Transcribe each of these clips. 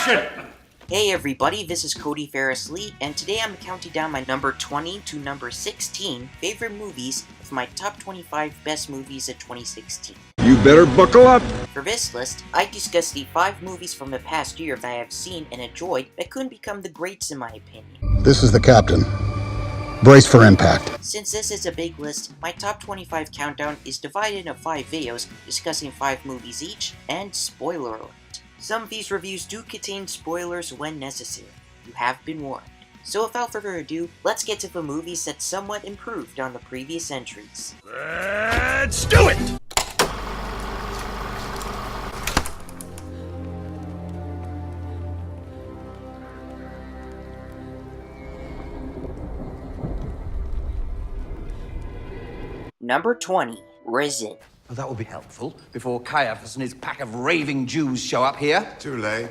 action! Hey everybody, this is Cody Fairless-Lee, and today I'm counting down my number 20 to number 16 favorite movies of my top 25 best movies of 2016. You better buckle up! For this list, I discussed the 5 movies from the past year that I have seen and enjoyed that couldn't become the greats in my opinion. This is the captain. Brace for impact. Since this is a big list, my top 25 countdown is divided into 5 videos discussing 5 movies each, and spoiler alert. Some of these reviews do contain spoilers when necessary. You have been warned. So without further ado, let's get to the movies that somewhat improved on the previous entries. Let's do it! Number 20, Risen. Well, that will be helpful before Caiaphas and his pack of raving Jews show up here. Too late.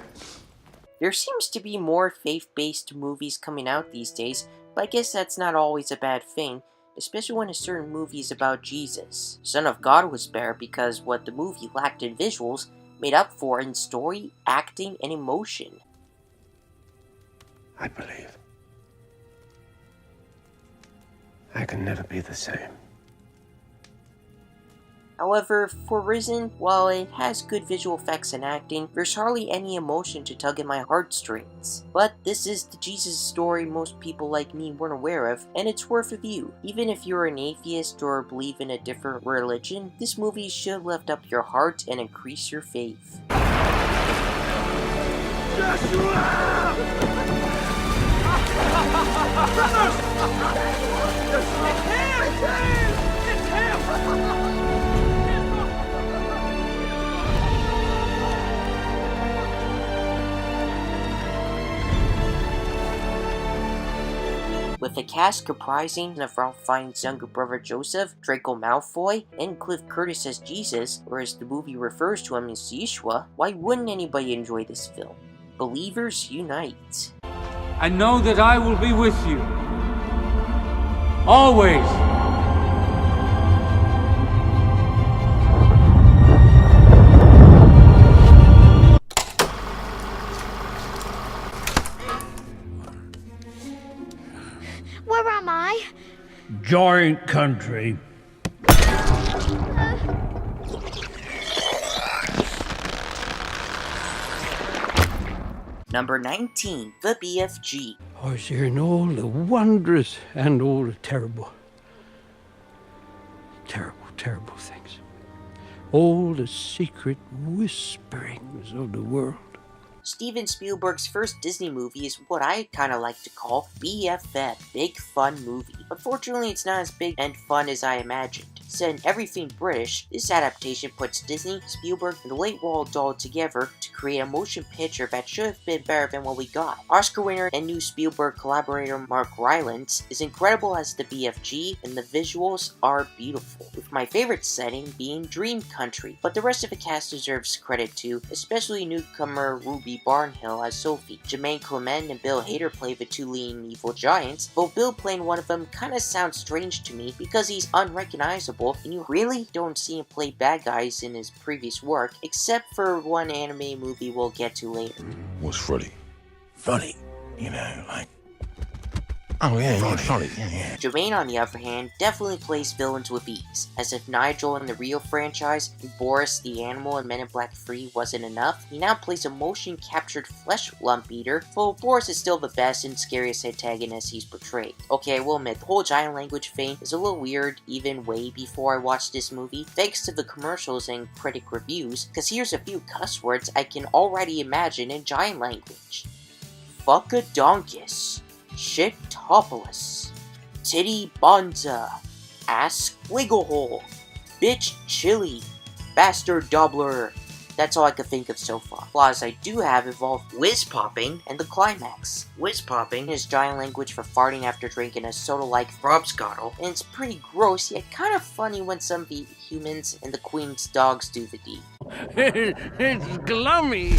There seems to be more faith-based movies coming out these days, but I guess that's not always a bad thing, especially when a certain movie is about Jesus. Son of God was better because what the movie lacked in visuals made up for in story, acting, and emotion. I believe I can never be the same. However, for Risen, while it has good visual effects and acting, there's hardly any emotion to tug at my heartstrings. But this is the Jesus story most people like me weren't aware of, and it's worth a view. Even if you're an atheist or believe in a different religion, this movie should lift up your heart and increase your faith. With a cast comprising of Ralph Fiennes' younger brother Joseph, Draco Malfoy, and Cliff Curtis as Jesus, or as the movie refers to him as Yeshua, why wouldn't anybody enjoy this film? Believers unite. And know that I will be with you. Always. Where am I? Giant country. Number 19, The BFG. I was hearing all the wondrous and all the terrible things. All the secret whisperings of the world. Steven Spielberg's first Disney movie is what I kinda like to call BFF, Big Fun Movie. Unfortunately, it's not as big and fun as I imagined. Set in everything British, this adaptation puts Disney, Spielberg, and the late Roald Dahl together to create a motion picture that should have been better than what we got. Oscar winner and new Spielberg collaborator Mark Rylance is incredible as the BFG, and the visuals are beautiful, with my favorite setting being Dream Country, but the rest of the cast deserves credit too, especially newcomer Ruby Barnhill as Sophie. Jermaine Clement and Bill Hader play the two leading evil giants, though Bill playing one of them kinda sounds strange to me because he's unrecognizable and you really don't see him play bad guys in his previous work, except for one anime movie we'll get to later. What's funny? Funny, you know, like... Oh yeah, funny. Yeah. Jermaine, on the other hand, definitely plays villains with ease, as if Nigel in the Rio franchise and Boris the Animal in Men in Black 3 wasn't enough, he now plays a motion-captured flesh lump eater, though Boris is still the best and scariest antagonist he's portrayed. Okay, I will admit, the whole giant language thing is a little weird even way before I watched this movie, thanks to the commercials and critic reviews, cause here's a few cuss words I can already imagine in giant language. Fuckadonkus. Shitopolis, Titty Bonza, Ass Wigglehole, Bitch Chili, Bastard Doubler. That's all I could think of so far. Flaws I do have involve whiz popping and the climax. Whiz popping is giant language for farting after drinking a soda-like frobscottle, and it's pretty gross yet kind of funny when some of the humans and the Queen's dogs do the deed. It's glummy.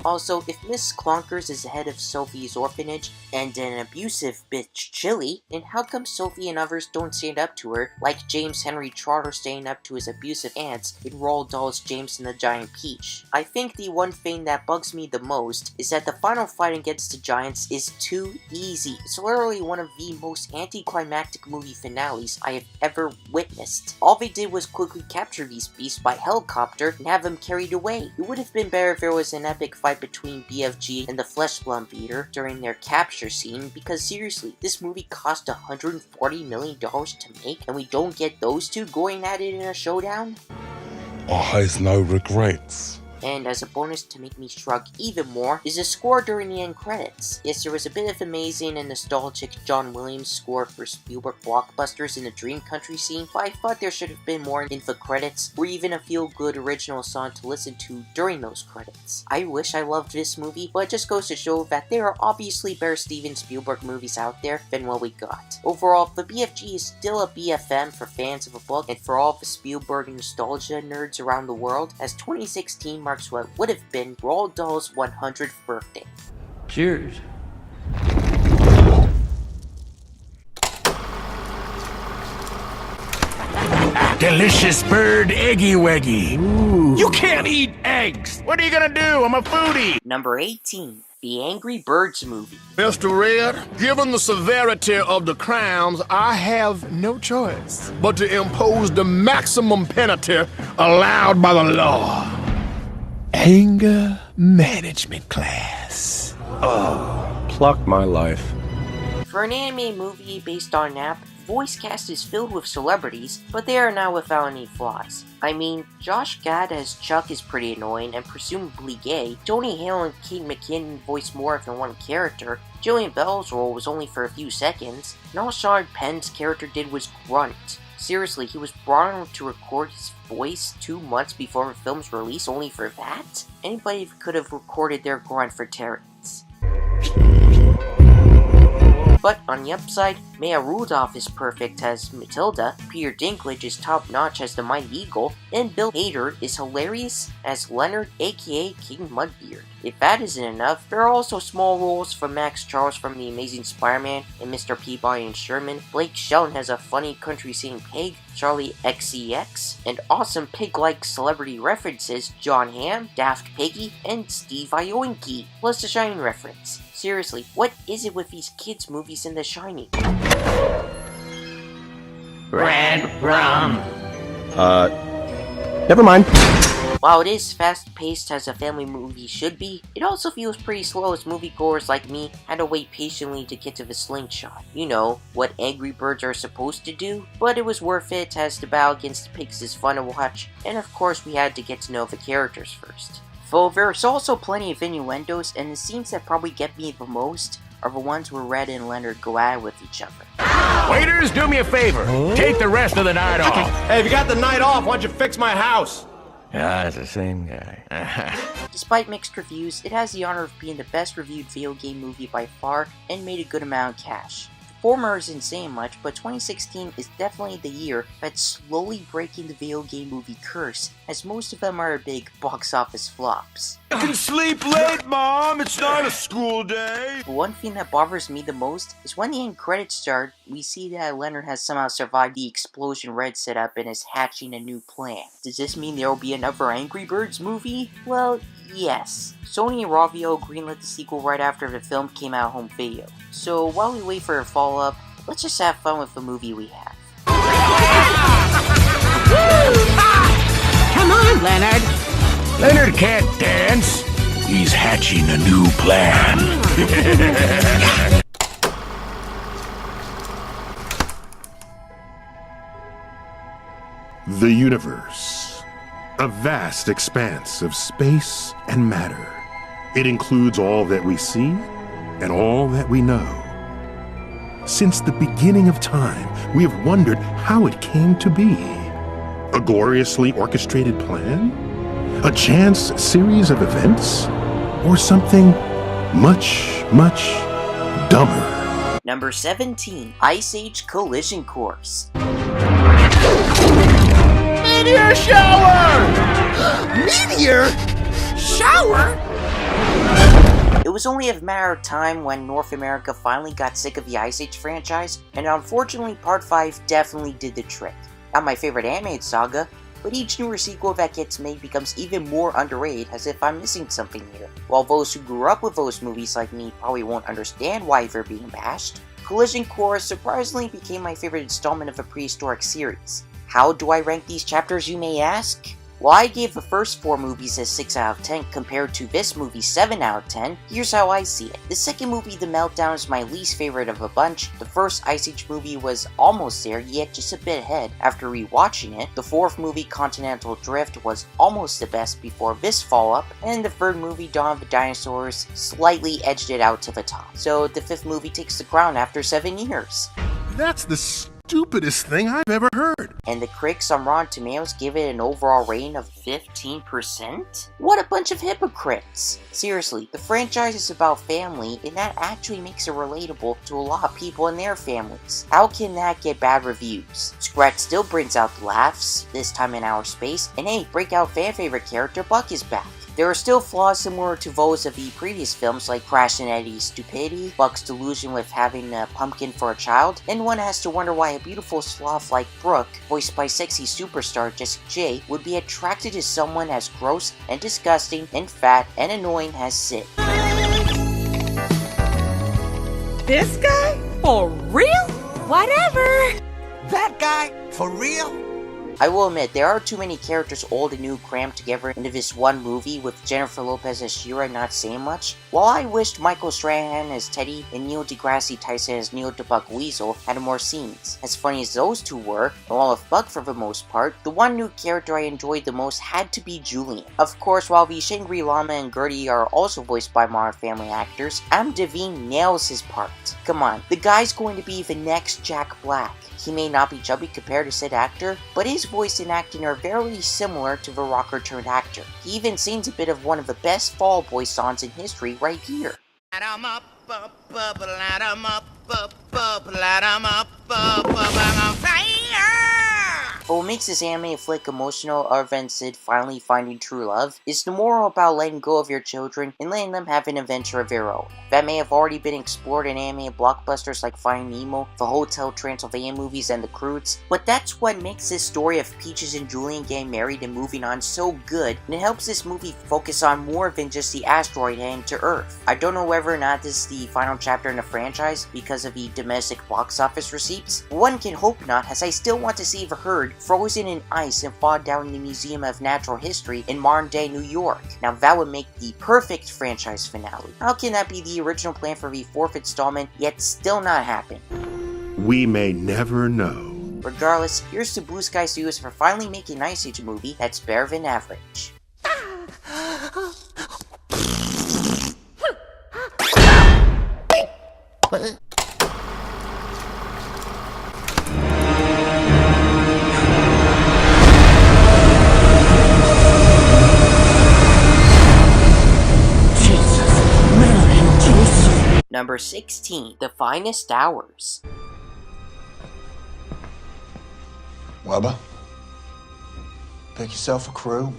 Also, if Miss Clonkers is the head of Sophie's orphanage and an abusive bitch Chili, then how come Sophie and others don't stand up to her like James Henry Trotter standing up to his abusive aunts in Roald Dahl's James and the Giant Peach? I think the one thing that bugs me the most is that the final fight against the giants is too easy. It's literally one of the most anticlimactic movie finales I have ever witnessed. All they did was quickly capture these beasts by helicopter and have them carried away. It would have been better if there was an epic fight between BFG and the Flesh Lump Eater during their capture scene, because seriously, this movie cost $140 million to make and we don't get those two going at it in a showdown? Has no regrets. And as a bonus to make me shrug even more, is the score during the end credits. Yes, there was a bit of amazing and nostalgic John Williams score for Spielberg blockbusters in the Dream Country scene, but I thought there should have been more in the credits, or even a feel-good original song to listen to during those credits. I wish I loved this movie, but it just goes to show that there are obviously better Steven Spielberg movies out there than what we got. Overall, the BFG is still a BFM for fans of a book, and for all the Spielberg nostalgia nerds around the world, as 2016 marks what would have been Roald Dahl's 100th birthday. Cheers. Delicious bird eggy weggy. You can't eat eggs! What are you gonna do? I'm a foodie! Number 18. The Angry Birds Movie. Mr. Red, given the severity of the crimes, I have no choice but to impose the maximum penalty allowed by the law. Anger management class. Pluck my life. For an anime movie based on an app, the voice cast is filled with celebrities, but they are not without any flaws. I mean, Josh Gad as Chuck is pretty annoying and presumably gay, Tony Hale and Kate McKinnon voiced more than one character, Jillian Bell's role was only for a few seconds, and all Sean Penn's character did was grunt. Seriously, he was brought on to record his voice 2 months before the film's release only for that? Anybody could have recorded their grunt for Terrence. But on the upside, Maya Rudolph is perfect as Matilda, Peter Dinklage is top-notch as the Mighty Eagle, and Bill Hader is hilarious as Leonard, aka King Mudbeard. If that isn't enough, there are also small roles from Max Charles from The Amazing Spider-Man and Mr. Peabody and Sherman. Blake Shelton has a funny country-singing pig, Charlie XCX, and awesome pig-like celebrity references, John Hamm, Daft Piggy, and Steve Aoki, plus the Shining reference. Seriously, what is it with these kids' movies in The Shining? Red rum. Never mind. While it is fast-paced as a family movie should be, it also feels pretty slow as moviegoers like me had to wait patiently to get to the slingshot. You know, what Angry Birds are supposed to do, but it was worth it as the battle against the pigs is fun to watch, and of course we had to get to know the characters first. Though there's also plenty of innuendos, and the scenes that probably get me the most are the ones where Red and Leonard go at it with each other. Waiters, do me a favor. Take the rest of the night off. Hey, if you got the night off, why don't you fix my house? Yeah, it's the same guy. Despite mixed reviews, it has the honor of being the best reviewed video game movie by far and made a good amount of cash. The former isn't saying much, but 2016 is definitely the year that's slowly breaking the video game movie curse, as most of them are big box office flops. I can sleep late, Mom. It's not a school day. The one thing that bothers me the most is when the end credits start, we see that Leonard has somehow survived the explosion Red set up and is hatching a new plan. Does this mean there will be another Angry Birds movie? Well, yes. Sony and Ravio greenlit the sequel right after the film came out home video. So while we wait for a follow-up, let's just have fun with the movie we have. Come on, Leonard. Leonard can't dance. He's hatching a new plan. The universe. A vast expanse of space and matter. It includes all that we see and all that we know. Since the beginning of time, we have wondered how it came to be. A gloriously orchestrated plan? A chance series of events? Or something much, much dumber? Number 17, Ice Age Collision Course. Meteor shower! Meteor shower? It was only a matter of time when North America finally got sick of the Ice Age franchise, and unfortunately Part 5 definitely did the trick. Not my favorite animated saga, but each newer sequel that gets made becomes even more underrated, as if I'm missing something here. While those who grew up with those movies like me probably won't understand why they're being bashed, Collision Course surprisingly became my favorite installment of a prehistoric series. How do I rank these chapters, you may ask? While I gave the first 4 movies a 6 out of 10 compared to this movie's 7 out of 10, here's how I see it. The second movie, The Meltdown, is my least favorite of a bunch. The first Ice Age movie was almost there, yet just a bit ahead after rewatching it. The fourth movie, Continental Drift, was almost the best before this fall-up, and the third movie, Dawn of the Dinosaurs, slightly edged it out to the top. So the fifth movie takes the crown after 7 years. That's the stupidest thing I've ever heard. And the critics on Rotten Tomatoes give it an overall rating of 15%? What a bunch of hypocrites! Seriously, the franchise is about family, and that actually makes it relatable to a lot of people and their families. How can that get bad reviews? Scratch still brings out the laughs, this time in outer space, and hey, breakout fan favorite character Buck is back. There are still flaws similar to those of the previous films, like Crash and Eddie's stupidity, Buck's delusion with having a pumpkin for a child, and one has to wonder why a beautiful sloth like Brooke, voiced by sexy superstar Jessica J, would be attracted to someone as gross and disgusting and fat and annoying as Sid. This guy? For real? Whatever! That guy? For real? I will admit, there are too many characters old and new crammed together into this one movie, with Jennifer Lopez as Shira not saying much. While I wished Michael Strahan as Teddy and Neil deGrasse Tyson as Neil the Buck Weasel had more scenes. As funny as those two were, along with Buck for the most part, the one new character I enjoyed the most had to be Julian. Of course, while the Shangri-Lama and Gertie are also voiced by Modern Family actors, Adam Devine nails his part. Come on, the guy's going to be the next Jack Black. He may not be chubby compared to said actor, but his voice and acting are very similar to the rocker turned actor. He even sings a bit of one of the best Fall Boy songs in history right here. But what makes this anime flick emotional, other than Sid finally finding true love, is the moral about letting go of your children and letting them have an adventure of their own. That may have already been explored in anime blockbusters like Finding Nemo, the Hotel Transylvania movies, and The Croods, but that's what makes this story of Peaches and Julian getting married and moving on so good, and it helps this movie focus on more than just the asteroid heading to Earth. I don't know whether or not this is the final chapter in the franchise because of the domestic box office receipts. One can hope not, as I still want to see the herd frozen in ice and fall down in the Museum of Natural History in modern-day New York. Now that would make the perfect franchise finale. How can that be the original plan for the 4th installment, yet still not happen? We may never know. Regardless, here's to Blue Sky Studios for finally making an Ice Age movie that's better than average. Number 16, The Finest Hours. Webber, pick yourself a crew,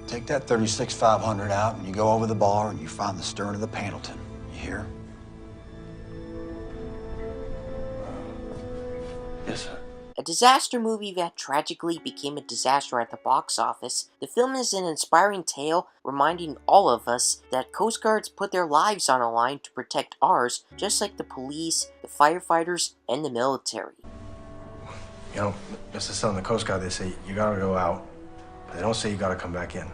take that 36-500 out, and you go over the bar and you find the stern of the Pendleton. You hear? Yes, sir. A disaster movie that tragically became a disaster at the box office, the film is an inspiring tale reminding all of us that Coast Guards put their lives on the line to protect ours, just like the police, the firefighters, and the military. You know, Mr. Son, the Coast Guard, they say you gotta go out, but they don't say you gotta come back in.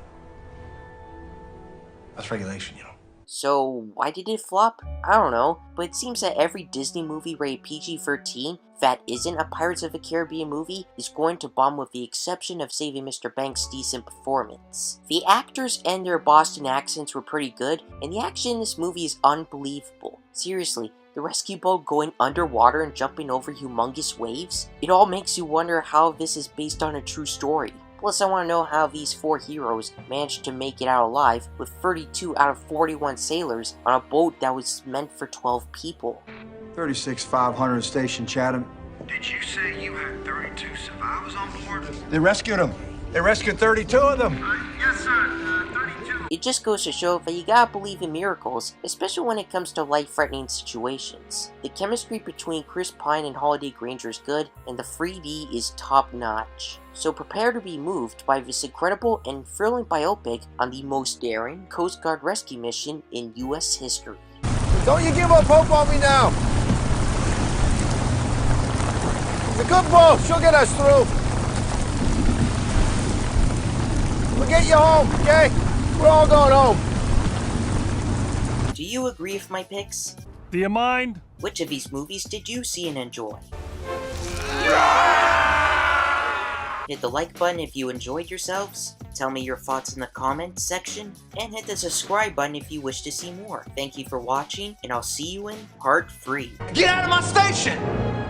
That's regulation, you know. So, why did it flop? I don't know, but it seems that every Disney movie rated PG-13 that isn't a Pirates of the Caribbean movie is going to bomb, with the exception of Saving Mr. Banks' decent performance. The actors and their Boston accents were pretty good, and the action in this movie is unbelievable. Seriously, the rescue boat going underwater and jumping over humongous waves? It all makes you wonder how this is based on a true story. Plus, I want to know how these 4 heroes managed to make it out alive with 32 out of 41 sailors on a boat that was meant for 12 people. 36-500 Station Chatham. Did you say you had 32 survivors on board? They rescued them. They rescued 32 of them. Yes, sir. 32. It just goes to show that you gotta believe in miracles, especially when it comes to life-threatening situations. The chemistry between Chris Pine and Holliday Grainger is good, and the 3D is top-notch. So prepare to be moved by this incredible and thrilling biopic on the most daring Coast Guard rescue mission in US history. Don't you give up hope on me now. The good boat, she'll get us through. We'll get you home, okay? We're all going home. Do you agree with my picks? Do you mind? Which of these movies did you see and enjoy? Hit the like button if you enjoyed yourselves, tell me your thoughts in the comments section, and hit the subscribe button if you wish to see more. Thank you for watching, and I'll see you in part 3. Get out of my station!